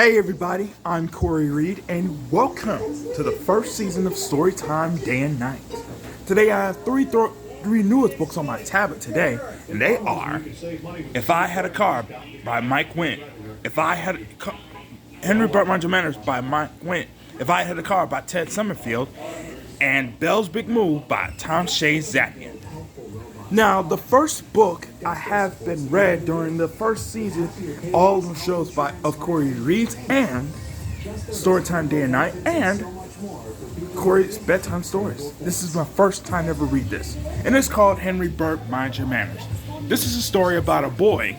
Hey everybody, I'm Corey Reed and welcome to the first season of Storytime Day and Night. Today I have three newest books on my tablet today, and they are If I Had a Car by Mike WINN, Henry Burt Mind Your Manners by Mike WINN, If I Had a Car by Ted Summerfield, and Belle's Big Move by Tom Shea Zapian. Now, the first book I have been read during the first season, all the shows of Corey Reed and Storytime Day and Night and Corey's Bedtime Stories. This is my first time ever read this, and it's called Henry Burt Mind Your Manners. This is a story about a boy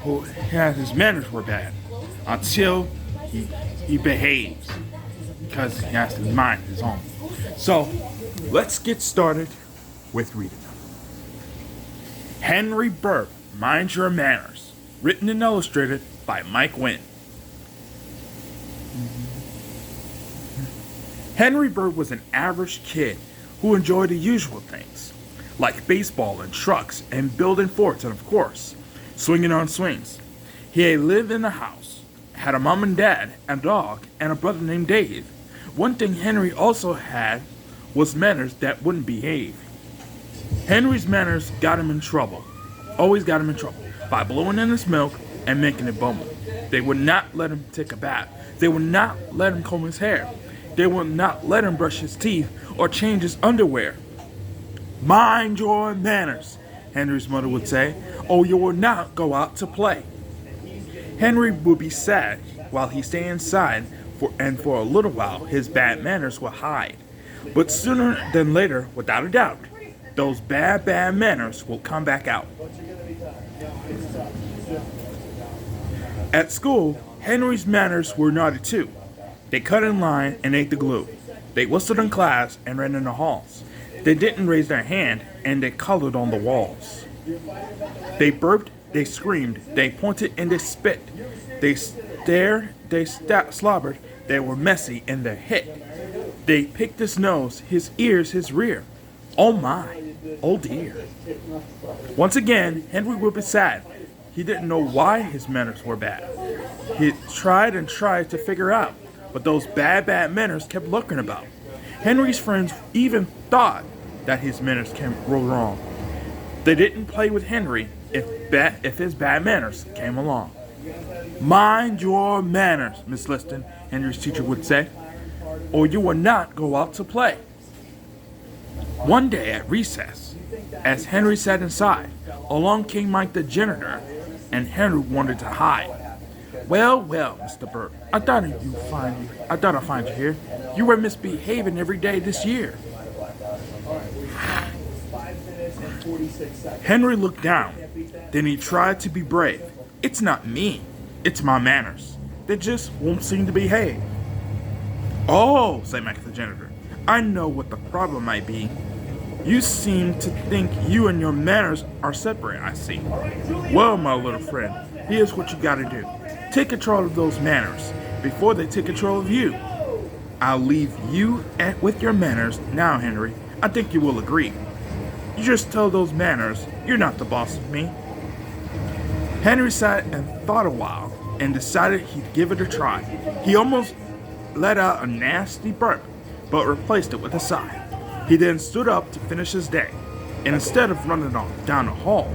who had his manners were bad until he behaves because he has to mind his own. So, let's get started with reading. Henry Burt, Mind Your Manners, written and illustrated by Mike WINN. Henry Burt was an average kid who enjoyed the usual things, like baseball and trucks and building forts and, of course, swinging on swings. He lived in a house, had a mom and dad, a dog, and a brother named Dave. One thing Henry also had was manners that wouldn't behave. Henry's manners got him in trouble, always got him in trouble, by blowing in his milk and making it bubble. They would not let him take a bath. They would not let him comb his hair. They would not let him brush his teeth or change his underwear. Mind your manners, Henry's mother would say, or you will not go out to play. Henry would be sad while he stayed inside, and for a little while his bad manners would hide. But sooner than later, without a doubt, those bad manners will come back out. At school, Henry's manners were naughty too. They cut in line and ate the glue. They whistled in class and ran in the halls. They didn't raise their hand and they colored on the walls. They burped, they screamed, they pointed and they spit. They stared, they slobbered, they were messy and they hit. They picked his nose, his ears, his rear. Oh my, oh dear. Once again, Henry would be sad. He didn't know why his manners were bad. He tried and tried to figure out, but those bad manners kept lurking about. Henry's friends even thought that his manners were wrong. They didn't play with Henry if his bad manners came along. Mind your manners, Miss Liston, Henry's teacher would say, or you will not go out to play. One day at recess, as Henry sat inside, along came Mike the janitor, and Henry wanted to hide. Well, Mr. Burt, I thought I'd find you here. You were misbehaving every day this year. Henry looked down. Then he tried to be brave. It's not me. It's my manners. They just won't seem to behave. Oh, said Mike the janitor. I know what the problem might be. You seem to think you and your manners are separate, I see. Well, my little friend, here's what you gotta do. Take control of those manners before they take control of you. I'll leave you with your manners now, Henry. I think you will agree. You just tell those manners you're not the boss of me. Henry sat and thought a while and decided he'd give it a try. He almost let out a nasty burp, but replaced it with a sigh. He then stood up to finish his day, and instead of running down the hall,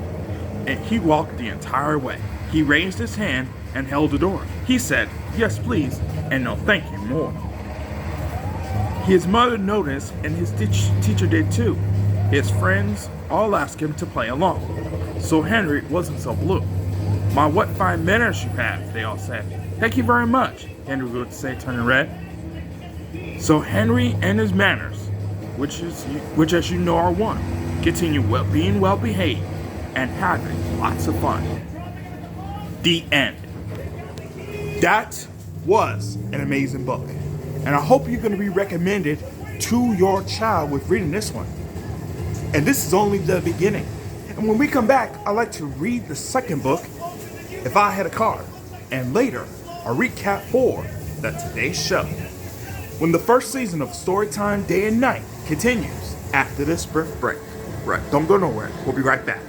he walked the entire way. He raised his hand and held the door. He said, yes, please, and no thank you more. His mother noticed, and his teacher did too. His friends all asked him to play along, so Henry wasn't so blue. My, what fine manners you have, they all said. Thank you very much, Henry would say, turning red. So Henry and his manners, which as you know are one, continue being well behaved and having lots of fun. The end. That was an amazing book, and I hope you're going to be recommended to your child with reading this one. And this is only the beginning. And when we come back, I'd like to read the second book, If I Had a Car, and later a recap for the Today's Show, when the first season of Storytime Day and Night continues after this brief break. Right, don't go nowhere. We'll be right back.